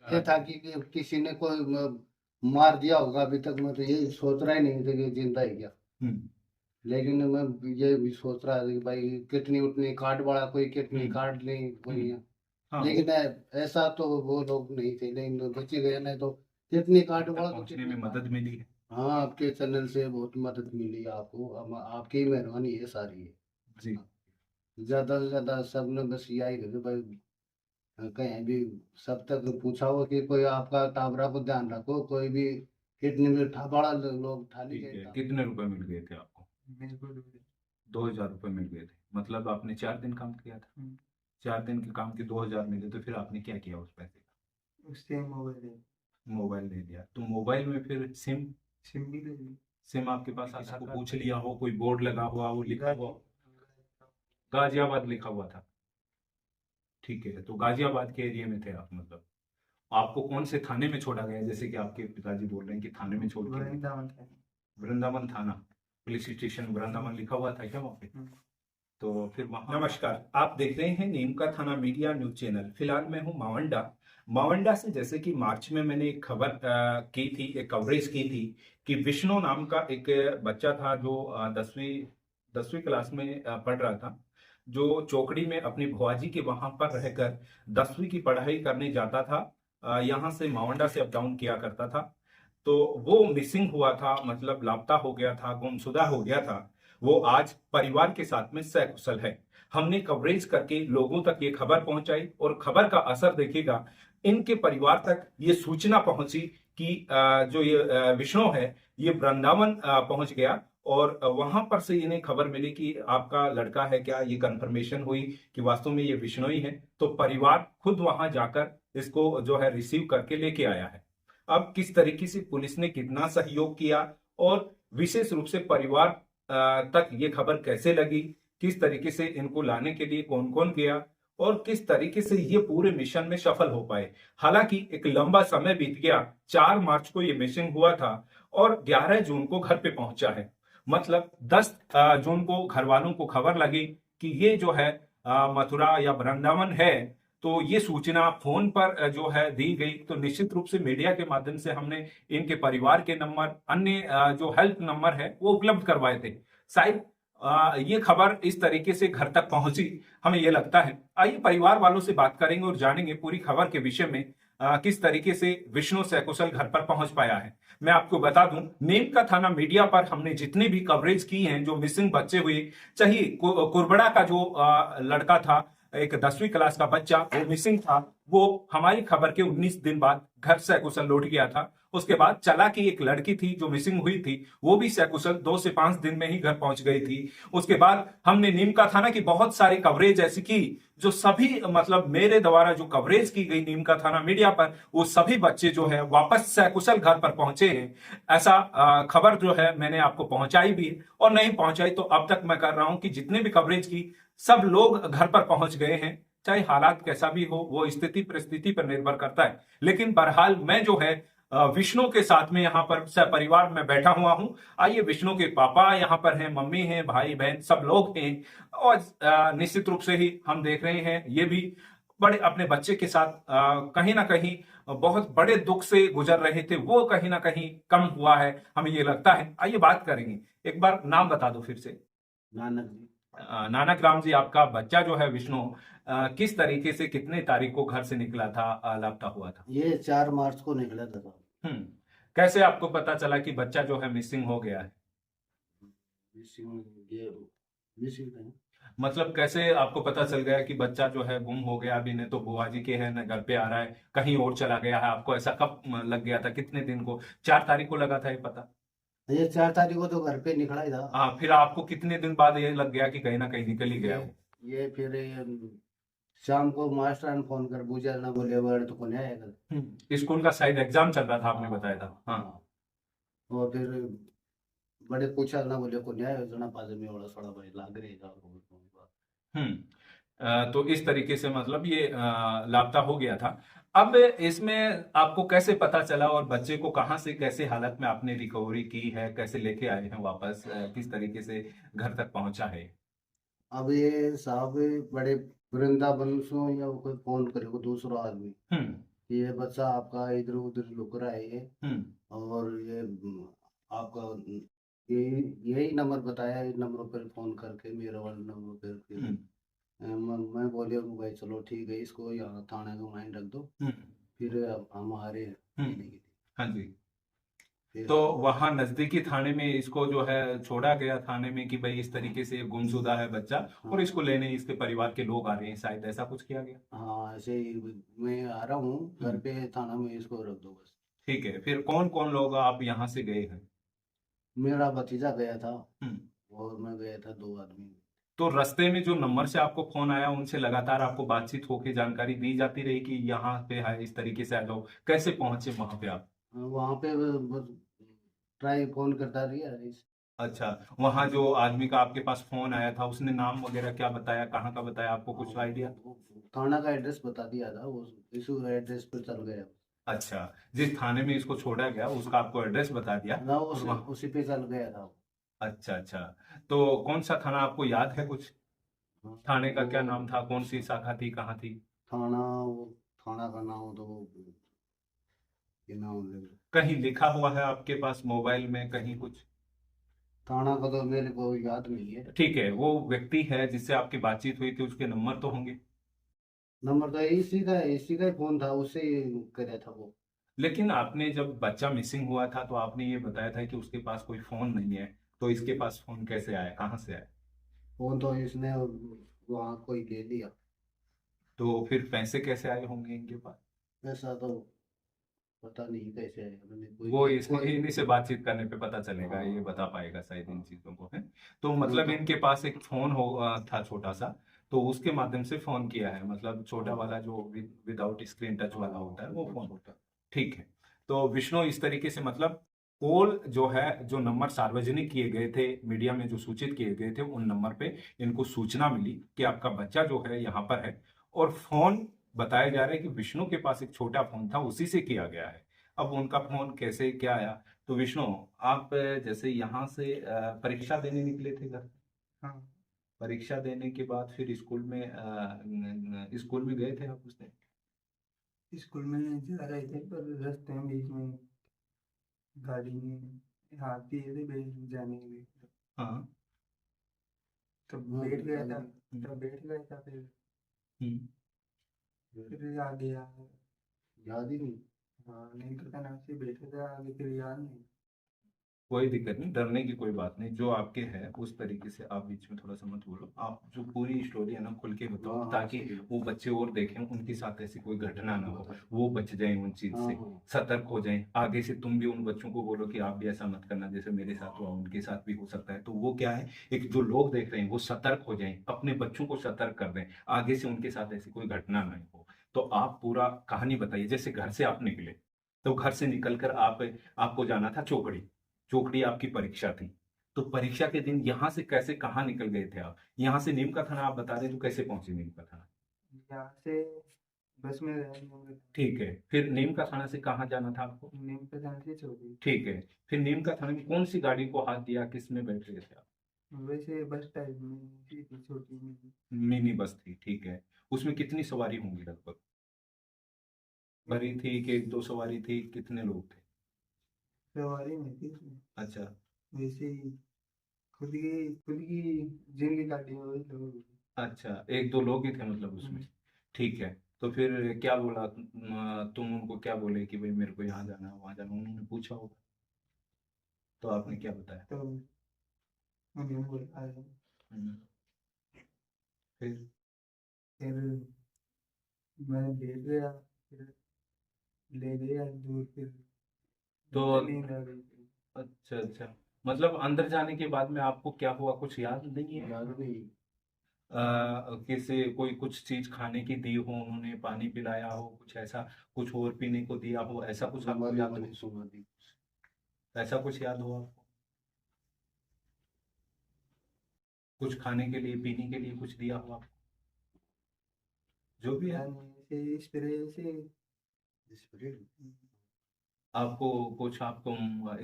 ये था कि किसी ने कोई मार दिया होगा। अभी तक मैं तो ये सोच रहा ही नहीं था कि जिंदा है क्या। लेकिन मैं ये भी सोच रहा था कि भाई किडनी उतनी कार्ड वाला कोई किडनी कार्ड नहीं कोई है। हाँ वो लेकिन ऐसा तो वो लोग नहीं थे, लेकिन बचे गए। नहीं तो किडनी कार्ड घर तक वाला तो पहुंचने किडनी में कार्ड। मदद मिली है। हाँ, आपके चैनल से बहुत मदद मिली आपको। आपकी मेहरबानी है सारी है। जी। ज्यादा से ज्यादा सबने बस यही रहे भाई, कहीं भी सब तक पूछा हो कि कोई आपका टाबरा को ध्यान रखो, कोई भी किडनी में बड़ा लोग उठा नहीं ठीक गए है, था। कितने रुपए मिल गए थे आपको? मेरे को 2,000 रुपये मिल गए थे। मतलब आपने 4 दिन काम किया था। 4 दिन के काम के 2,000 मिले, तो फिर आपने क्या किया उस पैसे का? उससे मोबाइल मोबाइल ले लिया। तो मोबाइल में फिर सिम? सिम भी ले ली। सिम आपके पास आधा को पूछ लिया हो, कोई बोर्ड लगा हुआ वो लिखा हुआ हो? गाजियाबाद लिखा हुआ था। ठीक है, तो गाजियाबाद के एरिया में थे आप। मतलब आपको कौन से थाने में छोड़ा गया, जैसे कि आपके पिताजी बोल रहे हैं कि थाने में छोड़ के? वृंदावन था। वृंदावन थाना, पुलिस स्टेशन वृंदावन लिखा हुआ था क्या वहाँ पे? तो फिर वहाँ। नमस्कार, आप देख रहे हैं नीम का थाना मीडिया न्यूज चैनल। फिलहाल मैं हूँ मावंडा। मावंडा से, जैसे कि मार्च में मैंने एक खबर की थी, एक कवरेज की थी कि विष्णु नाम का एक बच्चा था जो 10वीं क्लास में पढ़ रहा था, जो चौकड़ी में अपनी भुआजी के वहां पर रहकर 10वीं की पढ़ाई करने जाता था। यहाँ से मावंडा से अप डाउन किया करता था। तो वो मिसिंग हुआ था, मतलब लापता हो गया था, गुमशुदा हो गया था। वो आज परिवार के साथ में सकुशल है। हमने कवरेज करके लोगों तक ये खबर पहुंचाई और खबर का असर देखिएगा, इनके परिवार तक ये सूचना पहुंची कि जो ये विष्णु है ये वृंदावन पहुंच गया। और वहां पर से इन्हें खबर मिली कि आपका लड़का है क्या, ये कंफर्मेशन हुई कि वास्तव में ये विष्णु ही है। तो परिवार खुद वहां जाकर इसको जो है रिसीव करके लेके आया है। अब किस तरीके से पुलिस ने कितना सहयोग किया, और विशेष रूप से परिवार तक ये खबर कैसे लगी, किस तरीके से इनको लाने के लिए कौन कौन गया, और किस तरीके से ये पूरे मिशन में सफल हो पाए। हालांकि एक लंबा समय बीत गया। 4 मार्च को ये मिशन हुआ था और 11 जून को घर पे पहुंचा है। मतलब 10 जून को घर वालों को खबर लगी कि ये जो है मथुरा या वृंदावन है। तो ये सूचना फोन पर जो है दी गई। तो निश्चित रूप से मीडिया के माध्यम से हमने इनके परिवार के नंबर, अन्य जो हेल्प नंबर है वो उपलब्ध करवाए थे। शायद ये खबर इस तरीके से घर तक पहुंची, हमें ये लगता है। आइए परिवार वालों से बात करेंगे और जानेंगे पूरी खबर के विषय में, किस तरीके से विष्णु सकुशल घर पर पहुंच पाया है। मैं आपको बता दूं, नीम का थाना मीडिया पर हमने जितनी भी कवरेज की है, जो मिसिंग बच्चे हुए, चाहिए कुरबड़ा का जो लड़का था, एक 10वीं क्लास का बच्चा वो मिसिंग था, वो हमारी खबर के 19 दिन बाद घर सकुशल लौट गया था। उसके बाद चला की एक लड़की थी जो मिसिंग हुई थी, वो भी सकुशल 2 से 5 दिन में ही घर पहुंच गई थी। उसके बाद हमने नीम का थाना की बहुत सारी कवरेज ऐसी की, जो सभी, मतलब मेरे द्वारा जो कवरेज की गई नीम का थाना मीडिया पर, वो सभी बच्चे जो है वापस सकुशल घर पर पहुंचे हैं। ऐसा खबर जो है मैंने आपको पहुंचाई भी, और नहीं पहुंचाई तो अब तक मैं कर रहा हूं कि जितने भी कवरेज की, सब लोग घर पर पहुंच गए हैं। चाहे हालात कैसा भी हो, वो स्थिति परिस्थिति पर निर्भर करता है। लेकिन बहरहाल मैं जो है विष्णु के साथ में यहाँ पर परिवार में बैठा हुआ हूँ। आइए, विष्णु के पापा यहाँ पर हैं, मम्मी हैं, भाई बहन सब लोग हैं। और निश्चित रूप से ही हम देख रहे हैं, ये भी बड़े अपने बच्चे के साथ कहीं ना कहीं बहुत बड़े दुख से गुजर रहे थे। वो कहीं ना कहीं कम हुआ है, हमें ये लगता है। आइए बात करेंगे। एक बार नाम बता दो फिर से। नानक जी। नानक राम जी, आपका बच्चा जो है विष्णु, किस तरीके से कितने तारीख को घर से निकला था, लापता हुआ था? ये 4 मार्च को निकला था साहब। हम्म। कैसे आपको पता चला कि बच्चा जो है मिसिंग हो गया है? मिसिंग ये मिसिंग है। मतलब कैसे आपको पता चल गया कि बच्चा जो है गुम हो गया? अभी ने तो बुआ जी के है, न घर पे आ रहा है, कहीं और चला गया है। आपको ऐसा कब लग गया था, कितने दिन को? 4 तारीख को लगा था ये पता? ये 4 तारीख को तो घर पे निकला ही था। हाँ, फिर आपको कितने दिन बाद ये लग गया कि कहीं ना कहीं निकल ही गया ये वो? ये फिर शाम को मास्टर ने फोन कर पूछा ना, बोले वर्ड तो कौन आएगा। स्कूल का शायद एग्जाम चल रहा था, आपने हाँ, बताया था। हाँ। हाँ। और फिर बड़े पूछा ना, बोले को न्याय योजना पास में बड़ा थोड़ा भाई लाग रही था। हम्म। तो इस तरीके से मतलब ये लापता हो गया था। अब इसमें आपको कैसे पता चला, और बच्चे को कहाँ से, कैसे हालत में आपने रिकवरी की है, कैसे लेके आए हैं वापस, किस तरीके से घर तक पहुंचा है? अब ये साहब बड़े वृंदावन से या कोई फोन करे को दूसरा आदमी, हम्म। कि ये बच्चा आपका इधर उधर लुक रहा है ये, हम्म और ये आपका यही यही नंबर बताया, इस नंबर पर फोन करके, मेरे वाले नंबर पर फिर हम्म मैं बोलिए भाई चलो ठीक है, इसको यहाँ थाने का माइन रख दो। हम्म फिर अब हम आ रहे हैं हम्म, लेने के लिए। हाँ जी। फिर तो वहां नजदीकी थाने में इसको जो है छोड़ा गया थाने में कि भाई इस तरीके से गुमशुदा है बच्चा और इसको हाँ लेने इसके परिवार के लोग आ रहे हैं, शायद ऐसा कुछ किया गया। हाँ, ऐसे ही मैं आ रहा हूँ घर हम्म, पे, थाना में इसको रख दो बस। ठीक है, फिर कौन कौन लोग आप यहाँ से गए हैं? मेरा भतीजा गया था हम्म, और मैं गया था, 2 आदमी। तो रास्ते में जो नंबर से आपको फोन आया उनसे लगातार आपको बातचीत होके जानकारी दी जाती रही कि यहाँ पे है इस तरीके से आ जाओ, कैसे पहुंचे वहां पे आप? वहाँ पे बस ट्राई फोन करता रही। अच्छा, वहां जो आदमी का आपके पास फोन आया था उसने नाम वगैरह क्या बताया, कहाँ का बताया, आपको हाँ, कुछ आइडिया? वो थाना का एड्रेस बता दिया था, वो इस एड्रेस पर चल गया। अच्छा, जिस थाने में इसको छोड़ा गया उसका आपको एड्रेस बता दिया ना और वहाँ। उसी पे चल गया था वो। अच्छा अच्छा, तो कौन सा थाना आपको याद है कुछ? हाँ, थाने का क्या वो नाम था, कौन सी शाखा थी, कहाँ थी? थाना, वो थाना का नाम तो ये नाम ले लो। कहीं लिखा हुआ है आपके पास मोबाइल में कहीं कुछ? थाना का तो मेरे को याद नहीं है। ठीक है, वो व्यक्ति है जिससे आपकी बातचीत हुई थी उसके नंबर तो होंगे। नंबर तो इसी का ही फोन था, उससे ही करे था वो। लेकिन आपने जब बच्चा मिसिंग हुआ था तो आपने ये बताया था कि उसके पास कोई फोन नहीं है, तो इसके पास फोन कैसे आया, कहाँ से आया? फोन तो इसने वहाँ कोई ले लिया। तो फिर पैसे कैसे आए होंगे इनके पास? ऐसा तो पता नहीं कैसे है, मैंने वो कोई इसमें कोई इन्हीं से बातचीत करने पे पता चलेगा, ये हाँ बता पाएगा शायद इन हाँ, चीजों को है। तो फोन मतलब तो इनके पास एक फोन हो था छोटा सा, तो उसके माध्यम से फोन किया है, मतलब छोटा हाँ वाला जो विदाउट स्क्रीन टच वाला हाँ, होता है वो बिल्कुल फोन। छोटा। ठीक है, तो विष्णु इस तरीके से मतलब कॉल जो है, जो नंबर सार्वजनिक किए गए थे, मीडिया में जो सूचित किए गए थे, उन नंबर पे इनको सूचना मिली कि आपका बच्चा जो है यहाँ पर है, और फोन बताया जा रहा है कि विष्णु के पास एक छोटा फोन था उसी से किया गया है। अब उनका फोन कैसे क्या आया? तो विष्णु, आप जैसे यहाँ से परीक्षा देने निकले थे घर, हाँ, परीक्षा देने के बाद फिर स्कूल में स्कूल में गए थे आप उस दिन? स्कूल में जा रहे थे पर रास्ते में बीच में गाड़ी में हाथी थे जाने के लिए। हाँ। तब हाँ, बैठ गया था। हम्म तब बैठ गया था हम्म। फिर आ गया। याद ही नहीं। हाँ, नहीं पता ना से बैठा था आगे, फिर याद नहीं। कोई दिक्कत नहीं, डरने की कोई बात नहीं, जो आपके है उस तरीके से आप बीच में थोड़ा सा मत बोलो, आप जो पूरी स्टोरी है ना खुल के बताओ, हाँ हाँ, ताकि सही है। वो बच्चे और देखें, उनके साथ ऐसी कोई घटना ना हो, वो बच जाएं उन चीज हाँ से, हाँ सतर्क हो जाएं। आगे से तुम भी उन बच्चों को बोलो कि आप भी ऐसा मत करना, जैसे मेरे साथ हुआ उनके साथ भी हो सकता है, तो वो क्या है, एक जो लोग देख रहे हैं वो सतर्क हो जाएं, अपने बच्चों को सतर्क कर दें, आगे से उनके साथ ऐसी कोई घटना नहीं हो। तो आप पूरा कहानी बताइए, जैसे घर से आप निकले, तो घर से निकलकर आप, आपको जाना था चौकड़ी, चौकड़ी आपकी परीक्षा थी, तो परीक्षा के दिन यहाँ से कैसे कहाँ निकल गए थे आप? यहाँ से नीम का थाना आप बता रहे, तो कैसे पहुंचे नीम का थाना? यहाँ से बस में गए। ठीक है, फिर नीम का थाना से कहाँ जाना था आपको? नीम पे जाने से चौकी। ठीक है, फिर नीम का थाना में कौन सी गाड़ी को हाथ दिया, किस में बैठ गए थे आप? वैसे बस टाइप में थी, छोटी में। मिनी बस थी, ठीक है, उसमें कितनी सवारी होंगी लगभग? भरी थी कि एक दो सवारी थी, कितने लोग थे? सवारी नहीं थी उसमें। अच्छा वैसे ही खुद की जिनकी गाड़ी में वही लोग। अच्छा, एक दो लोग ही थे मतलब उसमें। ठीक है, तो फिर क्या बोला तुम उनको क्या बोले कि भाई मेरे को यहाँ जाना है वहां जाना है? उन्होंने पूछा होगा, तो आपने क्या बताया? तो उन्होंने बोला आ जाओ। हम्म, फिर? फिर मैं बैठ गया, फिर ले गया दूर, फिर तो मुझे नींद आ गई। अच्छा अच्छा, मतलब अंदर जाने के बाद में आपको क्या हुआ, कुछ याद नहीं है? याद नहीं। किसी कोई कुछ चीज खाने की दी हो, उन्होंने पानी पिलाया हो, कुछ ऐसा, कुछ और पीने को दिया हो, ऐसा कुछ आपको हमारी याद हो? मैंने सुना थी। ऐसा कुछ याद हो आपको? कुछ खाने के लिए पीने के लिए कुछ दिया हो आपको, जो भी है? पता नहीं, ऐसे इस तरह से। स्प्रे। आपको कुछ, आपको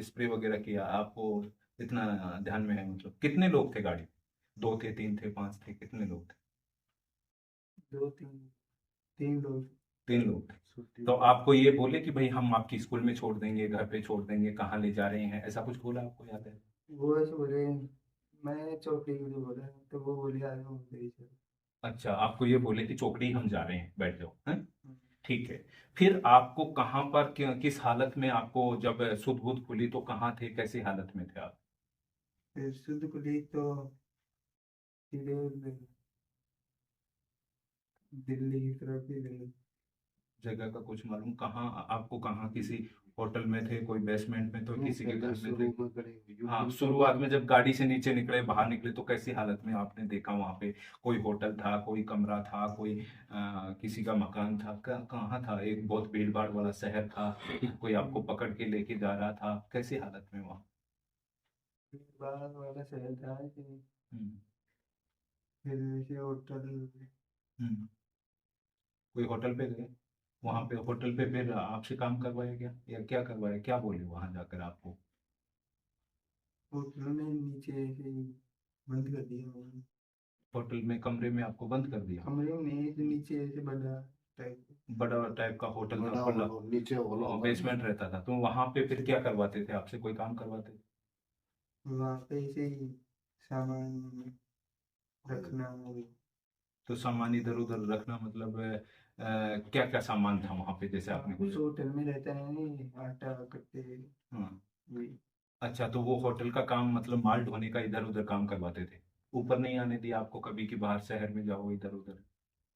स्प्रे वगैरह किया आपको, इतना ध्यान में है? मतलब कितने लोग थे गाड़ी में? दो थे, तीन थे, पांच थे, कितने लोग थे? दो तीन तीन लोग। 3 लोग थे। छुट्टी तो आपको ये बोले कि भाई हम आपकी स्कूल में छोड़ देंगे, घर पे छोड़ देंगे, कहाँ ले जा रहे हैं, ऐसा कुछ बोला आपको, याद है? वो ऐसे बोले, मैंने चौकड़ी के लिए बोला तो वो बोले आ जाओ उधर ही चलो। अच्छा, आपको ये बोले कि चौकड़ी हम जा रहे हैं, बैठ जाओ, हैं? हम्म। ठीक है। फिर आपको कहाँ पर किस हालत में आपको जब सुध बुध खुली तो कहाँ थे, कैसी हालत में थे आप? फिर शुद्ध कुली तो सीधे दिल्ली की तरफ ही गए। जगह का कुछ मालूम, कहाँ आपको, कहाँ किसी होटल में थे, कोई बेसमेंट में, तो किसी के पहले घर में शुरू थे? में करेंगे हाँ, यूपी शुरुआत में जब गाड़ी से नीचे निकले, बाहर निकले, तो कैसी हालत में आपने देखा वहां पे? कोई होटल था, कोई कमरा था, कोई किसी का मकान था, कहाँ था? एक बहुत भीड़ भाड़ वाला शहर था, कोई आपको पकड़ के लेके जा रहा था, कैसी हालत में वहाँ? बाहर वाला शहर था कि हम्म। फिर से होटल। हम्म। कोई होटल पे गए? वहां पे होटल पे फिर आपसे काम करवाया गया या क्या करवाया, क्या बोले वहां जाकर आपको? होटल में नीचे ऐसे ही बंद कर दिया उन्होंने। होटल में कमरे में आपको बंद कर दिया? कमरे में नहीं, ऐसे नीचे ऐसे बड़ा टाइप। बड़ा टाइप का होटल था, बड़ा खुला हॉल, नीचे हॉल होगा। बेसमेंट रहता था, तो वहां पे फिर क्या करवाते थे आपसे, कोई काम करवाते थे? वहाँ पे ऐसे ही सामान रखना और तो सामान इधर उधर रखना मतलब क्या क्या सामान था वहां पे, जैसे आपने कुछ कुछ? होटल में रहता है नहीं, आटा कट्टे हाँ। वही। अच्छा, तो वो होटल का काम मतलब माल ढोने का इधर उधर काम करवाते थे? ऊपर नहीं आने दिया आपको कभी कि बाहर शहर में जाओ इधर उधर?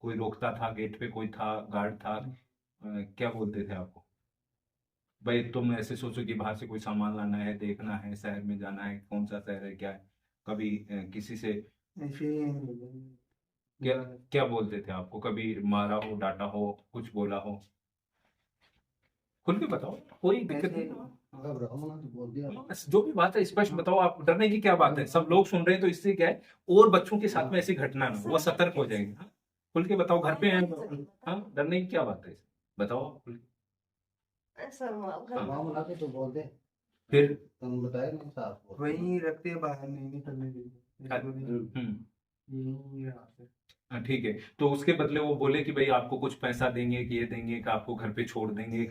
कोई रोकता था गेट पे, कोई था, गार्ड था? क्या बोलते थे आपको? भाई तुम ऐसे सोचो कि बाहर से कोई सामान लाना है, देखना है, शहर में जाना है, कौन सा शहर है, क्या है? कभी किसी से ऐसे क्या क्या बोलते थे आपको? कभी मारा हो, डांटा हो, कुछ बोला हो? खुल के बताओ, कोई दिक्कत ऐसे नहीं। घबराओ ना तो बोल दिया। बस जो भी बात है स्पष्ट बताओ, आप डरने की क्या बात है, सब लोग सुन रहे हैं, तो इससे क्या है, और बच्चों के साथ में ऐसी घटना ना हो, वो सतर्क हो जाएंगे। हाँ? खुल के बताओ, घर पे हैं। हाँ, डरने की क्या बात है, बताओ खुल के। हाँ, मामला तो बोल दे। फिर तुम बताए नहीं साहब को। वहीं रखते हैं, बाहर नहीं निकलने देते। ऐसे बोले, यहीं रहा फिर। हाँ, ठीक है। तो उसके बदले वो बोले कि भाई आपको कुछ पैसा देंगे, कि ये देंगे, कि आपको घर पे छोड़ देंगे।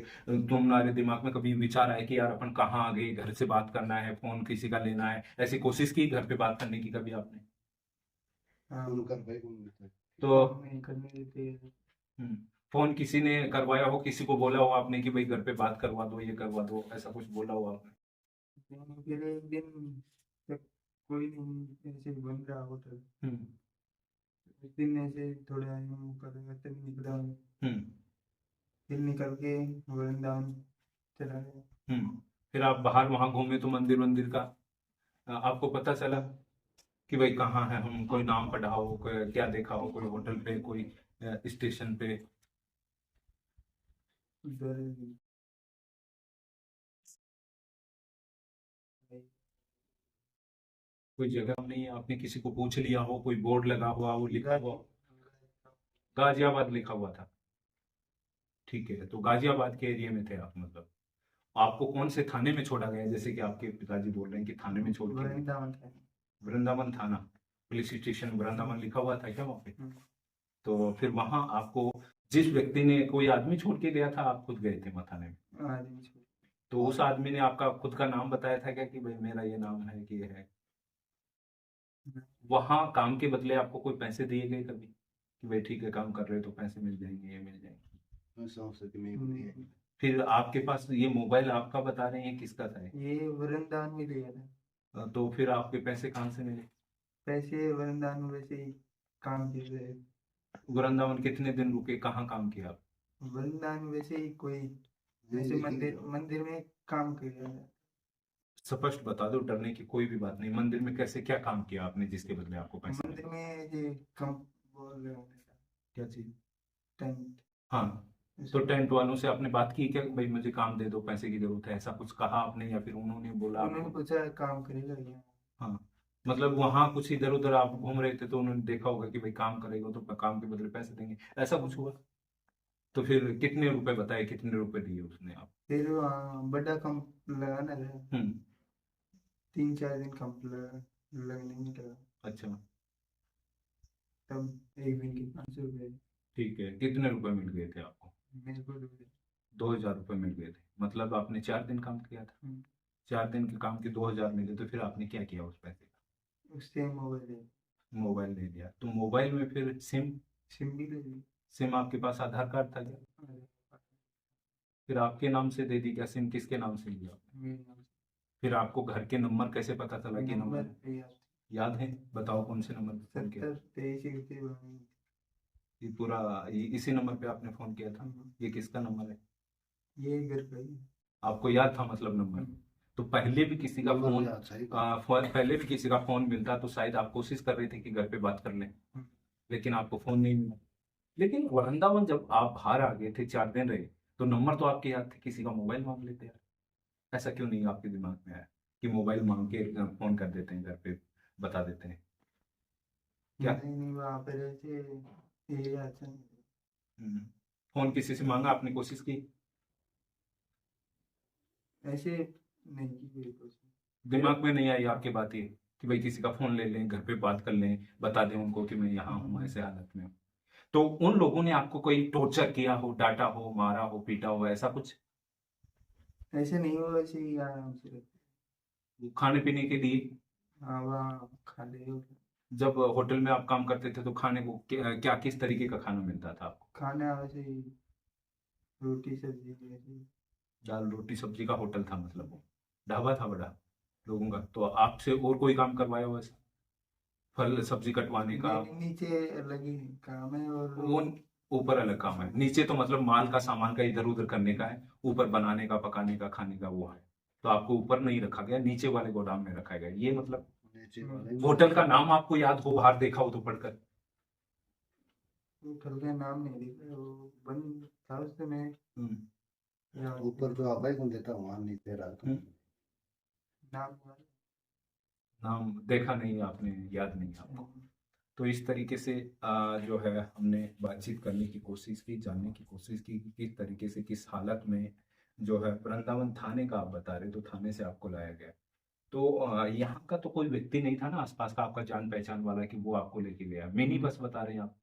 तुम्हारे दिमाग में कभी विचार आए कि यार अपन कहाँ आ गए, घर से बात करना है, फोन किसी का लेना है, ऐसी कोशिश की घर पे बात करने की कभी आपने? हाँ, फोन कर भाई उनको। तो फोन नहीं करने देते। हम्म, फोन किसी ने करवाया हो, किसी को बोला हो आपने कि भाई घर पे बात करवा दो, ये करवा दो, ऐसा कुछ बोला हो आपने? फिर एक दिन तक कोई नहीं, ऐसे ही बन रहा होटल। हम्म। एक दिन ऐसे थोड़ा यूं कर निकला, हम्म। फिर निकल के वृंदावन चला गया। फिर आप बाहर वहां घूमे तो मंदिर मंदिर का आपको पता चला कि भाई कहाँ है हम, कोई नाम पढ़ा हो, कोई क्या देखा हो, कोई होटल पे, कोई स्टेशन पे? उधर कोई जगह नहीं है, आपने किसी को पूछ लिया हो, कोई बोर्ड लगा हुआ वो लिखा हुआ? गाजियाबाद लिखा हुआ था? ठीक है, तो गाजियाबाद के एरिया में थे आप, मतलब आपको कौन से थाने में छोड़ा गया, जैसे कि आपके पिताजी बोल रहे हैं कि थाने में छोड़ के गए? वृंदावन था। वृंदावन थाना, पुलिस स्टेशन वृंदावन लिखा हुआ था क्या वहाँ पे? हम्म। तो फिर वहां आपको जिस व्यक्ति ने, कोई आदमी छोड़ के गया था, आप खुद गए थे वहाँ थाने में? आदमी छोड़। तो उस आदमी ने आपका खुद का नाम बताया था क्या कि भाई मेरा ये नाम है, कि ये है? वहां काम के बदले आपको कोई पैसे दिए गए कभी कि भाई ठीक है काम कर रहे हो तो पैसे मिल जाएंगे, ये मिल जाएंगे? मैं समझ सकी नहीं होती है। फिर आपके पास ये मोबाइल आपका बता रहे हैं, किसका था ये? ये वृंदावन में लिया था। तो फिर आपके पैसे कहाँ से मिले? पैसे वृंदावन में वैसे ही काम किए थे। वृंदावन कितने दिन रुके, कहाँ काम किया आप? वृंदावन में वैसे ही कोई जैसे मंदिर मंदिर में काम किया था। स्पष्ट बता दो, डरने की कोई भी बात नहीं। मंदिर में कैसे, क्या काम किया आपने जिसके बदले आपको पैसे मंदिर मिले? में ये कम बोल रहे होंगे, क्या चीज? टेंट। हाँ, तो टेंट वालों से आपने बात की क्या कि भाई मुझे काम दे दो, पैसे की जरूरत है, ऐसा कुछ कहा आपने, या फिर उन्होंने बोला उन्होंने आपको? पूछा काम करेगा यहाँ। हाँ, मतलब वहां कुछ इधर उधर आप घूम रहे थे तो उन्होंने देखा होगा कि भाई काम करेगा तो काम के बदले पैसे देंगे, ऐसा कुछ हुआ? तो फिर कितने रुपए बताए, कितने रुपए दिए उसने आप? फिर वहाँ बड़ा कम लगाना था। हम्म। 3-4 दिन कम लगने नहीं लगा। अच्छा, तब एक दिन के 500 रुपये। ठीक है, कितने रुपए मिल गए थे आपको? मेरे को 2,000 रुपये मिल गए थे, मतलब आपने 4 दिन काम किया था। 4 दिन के काम के 2,000 मिले, तो फिर आपने क्या किया उस पैसे का? उससे मोबाइल मोबाइल ले लिया। तो मोबाइल में फिर सिम भी ले ली। सिम आपके पास आधार कार्ड था क्या? फिर आपके नाम से दे दी क्या सिम? किसके नाम से लिया आपने? मेरे नाम फिर आपको घर के नंबर कैसे पता चला से कि नंबर नंबर पे याद याद है? बताओ कौन से नंबर पे फोन किया? 70 23 बनाई। ये पूरा इसी नंबर पे आपने फोन किया था? ये किसका नंबर है? ये घर पे ही। आपको याद था मतलब नंबर? तो पहले भी किसी का नंबर फोन याद सही पहले भी किसी का फोन मिलता तो शायद आप कोशिश कर रहे थे कि घर पे बात कर लें, लेकिन आपको फोन नहीं मिला। लेकिन वृंदावन जब आप बाहर आ गए थे, 4 दिन रहे, तो नंबर तो आपके याद थे, किसी का मोबाइल मांग लेते यार। ऐसा क्यों नहीं आपके दिमाग में आया कि मोबाइल मांग के फोन कर देते हैं, घर पे बता देते हैं? क्या नहीं वहाँ पे रहते ये अच्छा नहीं। फोन किसी से मांगा, आपने कोशिश की? ऐसे नहीं की कोई कोशिश। दिमाग में नहीं आई आपके बात ये कि भाई किसी का फोन ले लें, घर पे बात कर लें, बता दें उनको कि मैं यहाँ हूँ, ऐसे हालत में हूँ? तो उन लोगों ने आपको कोई टॉर्चर किया हो, डांटा हो, मारा हो, पीटा हो, ऐसा कुछ? ऐसे नहीं हुआ, ऐसे ही आराम से रहते। खाने पीने के लिए हाँ वहाँ खा ले जब होटल में आप काम करते थे तो खाने को क्या किस तरीके का खाना मिलता था आपको? खाना वैसे ही रोटी सब्जी ऐसे। दाल रोटी सब्जी का होटल था, मतलब वो ढाबा था बड़ा लोगों का? तो आपसे और कोई काम करवाया हो ऐसा, फल सब्जी कटवाने का? नीचे अलग ही काम है और वो ऊपर अलग काम है। नीचे तो मतलब माल का सामान का इधर उधर करने का है, ऊपर बनाने का, पकाने का, खाने का वो है। तो आपको ऊपर नहीं रखा गया, नीचे वाले गोदाम में रखा गया, ये मतलब? नीचे वाले होटल का नाम आपको याद हो, बाहर देखा हो तो पढ़कर? होटल का नाम नहीं दिखा, वो बंद था उस समय। ऊपर जो आबाई को देता वहां नीचे रहा था। नाम नाम देखा नहीं आपने, याद नहीं आपको? तो इस तरीके से जो है हमने बातचीत करने की कोशिश की, जानने की कोशिश की कि किस तरीके से, किस हालत में जो है वृंदावन थाने का आप बता रहे तो थाने से आपको लाया गया। तो यहाँ का तो कोई व्यक्ति नहीं था ना आसपास का आपका जान पहचान वाला कि वो आपको लेके गया? मिनी बस बता रहे हैं आप?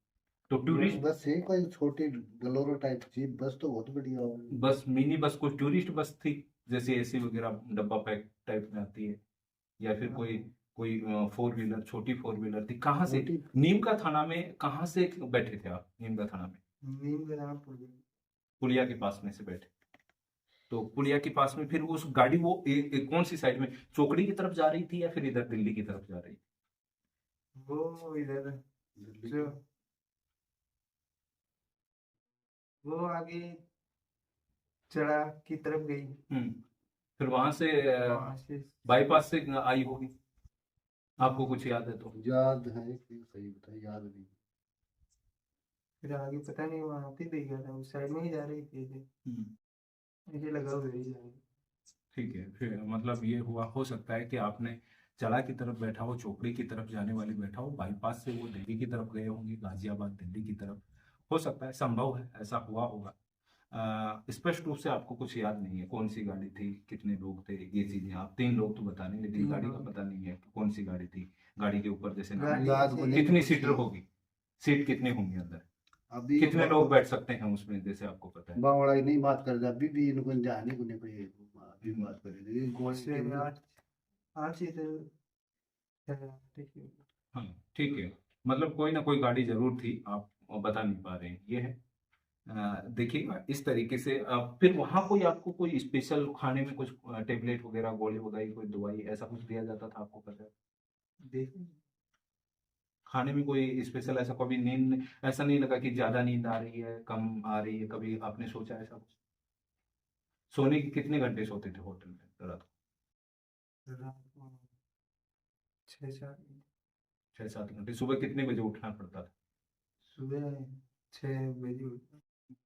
तो टूरिस्ट बस यही कोई छोटी गलोरो टाइप थी, बस तो बहुत बढ़िया हो। बस, मिनी बस कोई टूरिस्ट बस थी जैसे एसी वगैरह डब्बा पैक टाइप में आती है, या फिर कोई कोई 4 व्हीलर, छोटी 4 व्हीलर थी? कहाँ से नीम का थाना में कहाँ से बैठे थे आप? नीम का थाना में नीम का नाम पुलिया के पास में से बैठे? तो पुलिया के पास में फिर उस गाड़ी वो कौन सी साइड में, चौकड़ी की तरफ जा रही थी या फिर इधर दिल्ली की तरफ जा रही थी? वो इधर जो वो आगे चढ़ा की तरफ गई। फिर वहां से वहाँ से बाईपास से आई होगी, आपको कुछ याद है तो? याद है कि सही बताया, याद नहीं। फिर आगे पता नहीं वहाँ पे देखा था, उस साइड में ही जा रही थी ऐसे। ऐसे लगा हुआ ही जा रही। ठीक है, फिर मतलब ये हुआ, हो सकता है कि आपने चला की तरफ बैठा हो, चोपड़ी की तरफ जाने वाली बैठा हो, बाईपास से वो दिल्ली की तरफ गए होंगे, गाजियाबाद दिल्ली की तरफ। हो सकता है, संभव है, ऐसा हुआ होगा। स्पष्ट रूप से आपको कुछ याद नहीं है कौन सी गाड़ी थी, कितने लोग थे, ये चीजें आप 3 लोग तो बता रहे हैं, लेकिन गाड़ी का पता नहीं है कि कौन सी गाड़ी थी। गाड़ी के ऊपर जैसे कितनी सीटर होगी, सीट कितनी होंगी अंदर, अभी कितने लोग बैठ सकते हैं उसमें, जैसे आपको पता है? बावड़ा नहीं बात कर रहे, अभी भी इनको जाने को नहीं कोई अभी बात कर रही थी गोल से आठ सीटर। हाँ ठीक है, मतलब कोई ना कोई गाड़ी जरूर थी, आप बता नहीं पा रहे हैं, ये है। देखिए इस तरीके से फिर वहां कोई आपको कोई स्पेशल खाने में कुछ टेबलेट वगैरह, गोली वगैरह, कोई दवाई ऐसा कुछ दिया जाता था, आपको पता है? देखो खाने में कोई स्पेशल ऐसा, कभी नींद ऐसा नहीं लगा कि ज्यादा नींद आ रही है, कम आ रही है, कभी आपने सोचा ऐसा कुछ? सोने के कितने घंटे सोते थे होटल में रात को? रात को 6-7। 6-7 घंटे। सुबह कितने बजे उठना पड़ता था? सुबह 6 बजे उठा।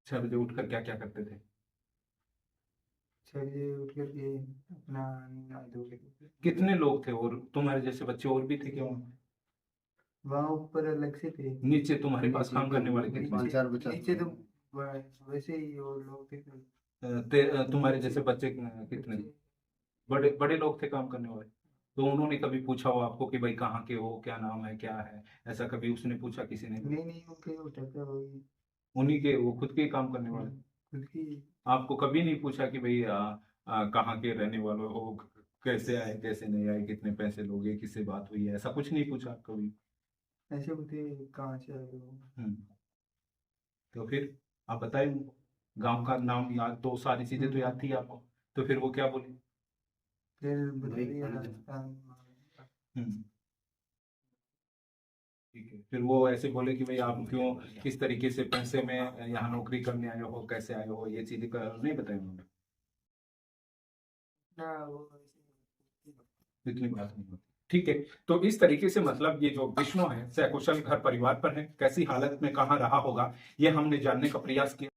6 बजे उठकर क्या क्या करते थे? 6 बजे उठ करके अपना नहा धो के कितने लोग थे, और तुम्हारे जैसे बच्चे और भी थे क्या वहाँ? वहाँ ऊपर अलग से थे। नीचे तुम्हारे पास काम करने वाले कितने? 5-4 बच्चे नीचे तो वैसे ही और लोग थे तो तुम्हारे जैसे बच्चे कितने बड़े बड़े लोग थे काम करने वाले? तो उन्होंने कभी पूछा हो आपको कि भाई कहाँ के हो, क्या नाम है, क्या है, ऐसा कभी उसने पूछा किसी ने? नहीं उनके उठा था वही। उन्हीं के, वो खुद के ही काम करने वाले? बल्कि आपको कभी नहीं पूछा कि भाई कहाँ के रहने वाले हो, कैसे आए कैसे नहीं आए, कितने पैसे लोगे, किससे बात हुई है, ऐसा कुछ नहीं पूछा कभी? ऐसे होते कहाँ से आए हो। हम्म। तो फिर आप बताइए उनको, गांव का नाम याद, तो सारी चीजें तो याद थी आपको, तो फिर वो क्या बोले? फिर बता भाई दिया खाना राजस्थान। हम्म। ठीक है, फिर वो ऐसे बोले कि भाई आप क्यों, किस तरीके से पैसे में यहाँ नौकरी करने आए हो, कैसे आए हो, ये चीजें नहीं बताई उन्होंने? ना वो ऐसे इतनी बात नहीं होती। ठीक है। तो इस तरीके से मतलब ये जो विष्णु है सकुशल घर परिवार पर है, कैसी हालत में कहाँ रहा होगा, ये हमने जानने का प्रयास किया।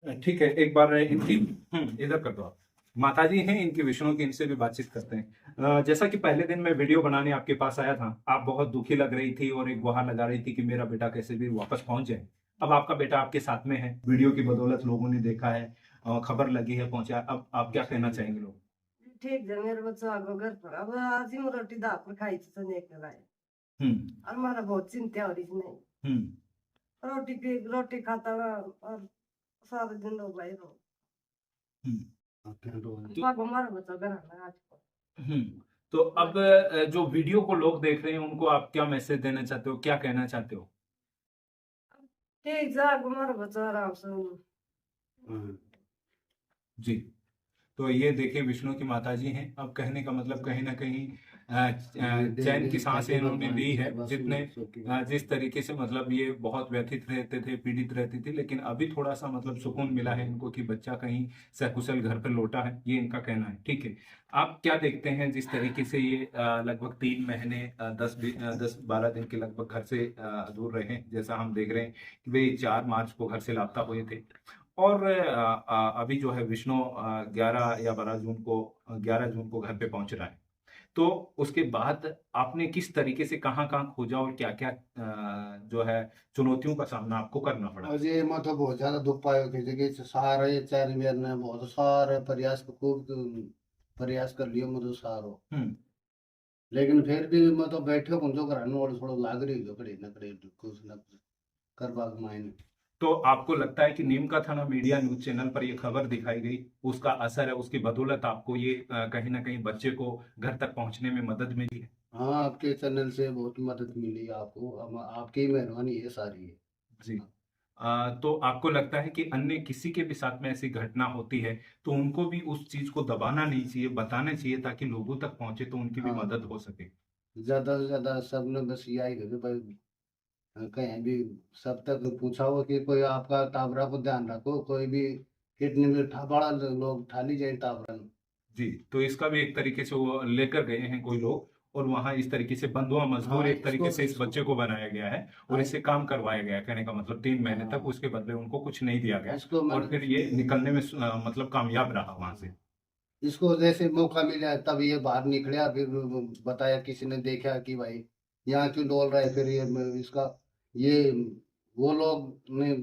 ठीक है, एक बार इनकी इधर कर दो आप। माता जी हैं इनकी, विष्णु की, इनसे भी बातचीत करते हैं। जैसा कि पहले दिन मैं वीडियो बनाने आपके पास आया था, आप बहुत दुखी लग रही थी और एक गुहार लगा रही थी कि मेरा बेटा कैसे भी वापस पहुंच जाए। अब आपका बेटा आपके साथ में है, वीडियो की बदौलत लोगों ने देखा है, खबर लगी है, पहुंचा। अब आप क्या कहना चाहेंगे लोग? ठीक है, मेरे बच्चों आगो घर पर अब आज ही मैं रोटी दाल पर खाई थी तो नहीं खिलाए। हम्म। और हमारा बहुत चिंता हो रही थी नहीं, हम्म। रोटी खाता हुआ और सारा दिन लोग भाई रो हम्म। पापा हमारा बच्चा घर आना आज को। हम्म। तो अब जो वीडियो को लोग देख रहे हैं उनको आप क्या मैसेज देना चाहते हो, क्या कहना चाहते हो? ठीक है, आगो हमारा बच्चा आराम से जी। तो ये देखिए विष्णु की माता जी हैं। अब कहने का मतलब कहीं ना कहीं चैन की सांसें इन्होंने ली है, जितने जिस तरीके से मतलब ये बहुत व्यथित रहते थे, पीड़ित रहती थी, लेकिन अभी थोड़ा सा मतलब सुकून मिला है इनको कि बच्चा कहीं सकुशल घर पर लौटा है, ये इनका कहना है। ठीक है, आप क्या देखते हैं जिस तरीके से ये लगभग 3 महीने 10-12 दिन के लगभग घर से दूर रहे, जैसा हम देख रहे हैं कि भाई 4 मार्च को घर से लापता हुए थे, और अभी जो है विष्णु 11 जून को घर पे पहुंच रहा है। तो उसके बाद आपने किस तरीके से कहाँ कहाँ खोजा और क्या क्या जो है चुनौतियों का सामना आपको करना पड़ा? अजय मैं तो बहुत ज्यादा दुख पायो कि जगह सारे चार मेर ने बहुत सारे प्रयास खूब प्रयास कर लियो मैं तो सारो, हम्म। लेकिन फिर भी मैं तो बैठे हूँ जो घर और थोड़ा लाग रही जो कड़ी न कड़ी कुछ न कुछ करवा मायने। तो आपको लगता है कि नीमका थाना मीडिया न्यूज चैनल पर ये खबर दिखाई गई, उसका असर है, उसकी बदौलत आपको ये कहीं ना कहीं बच्चे को घर तक पहुंचने में मदद मिली है? हाँ, आपके चैनल से बहुत मदद मिली आपको, हम आपकी मेहरबानी है सारी है। जी। तो आपको लगता है कि अन्य किसी के भी साथ में ऐसी घटना होती है तो उनको भी उस चीज को दबाना नहीं चाहिए, बताना चाहिए, ताकि लोगों तक पहुंचे तो उनकी भी हाँ, मदद हो सके? ज्यादा से ज्यादा सबने बस यही कहे भाई कहीं भी सब तक पूछा हो कि कोई आपका टाबरा को ध्यान रखो, कोई भी किडनी में बड़ा लोग ठाली जाए टाबरा में। जी। तो इसका भी एक तरीके से वो लेकर गए हैं कोई लोग, और वहां इस तरीके से बंधुआ मजदूर हाँ एक तरीके से इस इसको बच्चे को बनाया गया है और हाँ, इससे काम करवाया गया है। कहने का मतलब 3 महीने तक हाँ, उसके बदले उनको कुछ नहीं दिया गया, इसको और फिर ये निकलने में मतलब कामयाब रहा वहां से। इसको जैसे मौका मिला तब ये बाहर निकला, फिर बताया किसी ने देखा कि भाई यहाँ क्यों डोल रहा है, फिर ये इसका ये वो लोग ने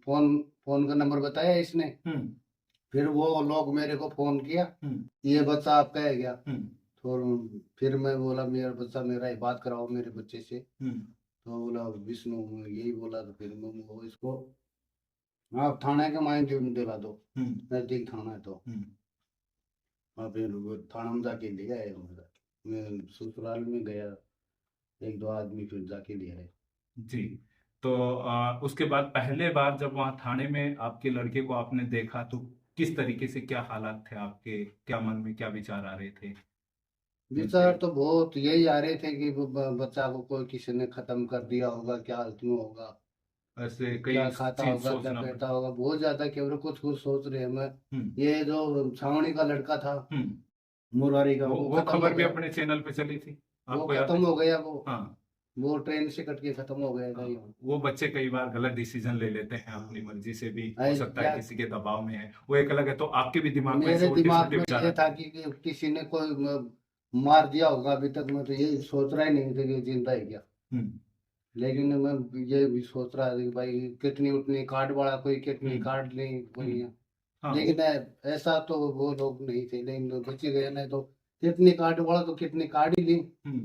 फोन फोन का नंबर बताया इसने, हम्म। फिर वो लोग मेरे को फोन किया हम्म। ये बच्चा आपका है क्या। हम्म। तो फिर मैं बोला मेरा बच्चा मेरा है, बात कराओ मेरे बच्चे से। हम्म। तो बोला विष्णु यही बोला, तो फिर मैं वो इसको आप थाने के माइन दिला दो, हम्म। नजदीक थाना है तो। हम्म। और फिर वो थाना में जाके ले आए, मैं ससुराल में गया, एक दो आदमी फिर जाके ले आए। जी। तो उसके बाद पहले बार जब वहां थाने में आपके लड़के को आपने देखा तो किस तरीके से, क्या हालात थे आपके, क्या मन में क्या विचार आ रहे थे? विचार तो बहुत यही आ रहे थे कि वो बच्चा को कोई किसी ने खत्म कर दिया होगा, क्या क्यों होगा, ऐसे क्या कई खाता चीज होगा, क्या सोचना पीता पड़ा। होगा, बहुत ज्यादा केवल कुछ कुछ सोच रहे हैं। मैं हम्म। ये जो छावनी का लड़का था हम्म। मुरारी का, वो वो खत्म हो खबर भी गया, अपने चैनल पे चली थी, वो आपको याद खत्म है? हो गया वो हाँ। वो ट्रेन से कट के खत्म हो गया था हाँ। ये। वो बच्चे कई बार गलत डिसीजन ले लेते हैं, हाँ, अपनी मर्जी से भी, हो अरे सकता है क्या किसी के दबाव में है, वो एक अलग है। तो आपके भी दिमाग में ऐसे मेरे उल्टे दिमाग सुल्टे में विचार ये आते था हैं? कि किसी ने कोई मार दिया होगा, अभी तक मैं तो यही सोच रहा ही नहीं था कि जिंदा है क्या। हम्म। लेकिन मैं ये भी सोच रहा था कि भाई किडनी उतनी कार्ड वाला कोई किडनी हम्म। कार्ड नहीं कोई हम्म। है। हाँ। लेकिन ऐसा तो वो लोग नहीं थे, लेकिन बच गए, नहीं तो किडनी कार्ड वाला तो किडनी कार्ड ही ली।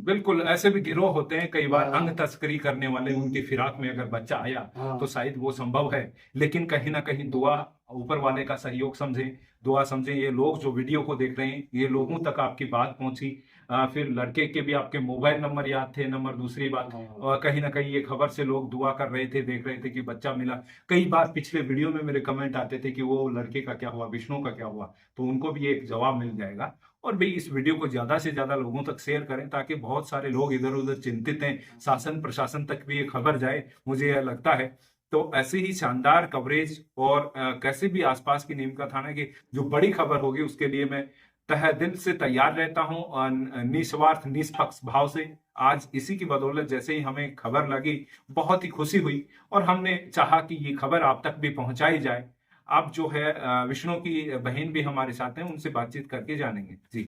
बिल्कुल, ऐसे भी गिरोह होते हैं कई बार हाँ। अंग तस्करी करने वाले, उनकी फिराक में अगर बच्चा आया हाँ। तो शायद वो संभव है, लेकिन कहीं ना कहीं दुआ, ऊपर वाले का सहयोग समझें, दुआ समझें। ये लोग जो वीडियो को देख रहे हैं, ये लोगों तक आपकी बात पहुंची, फिर लड़के के भी आपके मोबाइल नंबर याद थे, नंबर दूसरी बात, हाँ। और कहीं ना कहीं ये खबर से लोग दुआ कर रहे थे, देख रहे थे कि बच्चा मिला। कई बार पिछले वीडियो में मेरे कमेंट आते थे कि वो लड़के का क्या हुआ, विष्णु का क्या हुआ, तो उनको भी एक जवाब मिल जाएगा। और भाई इस वीडियो को ज्यादा से ज्यादा लोगों तक शेयर करें, ताकि बहुत सारे लोग इधर उधर चिंतित हैं, शासन प्रशासन तक भी ये खबर जाए, मुझे यह लगता है। तो ऐसे ही शानदार कवरेज और कैसे भी आसपास की नीम का थाना की जो बड़ी खबर होगी, उसके लिए मैं तहे दिल से तैयार रहता हूं, निस्वार्थ निष्पक्ष भाव से। आज इसी की बदौलत जैसे ही हमें खबर लगी, बहुत ही खुशी हुई, और हमने चाहा कि ये खबर आप तक भी पहुंचाई जाए। आप जो है विष्णु की बहन भी हमारे साथ हैं, उनसे बातचीत करके जानेंगे जी।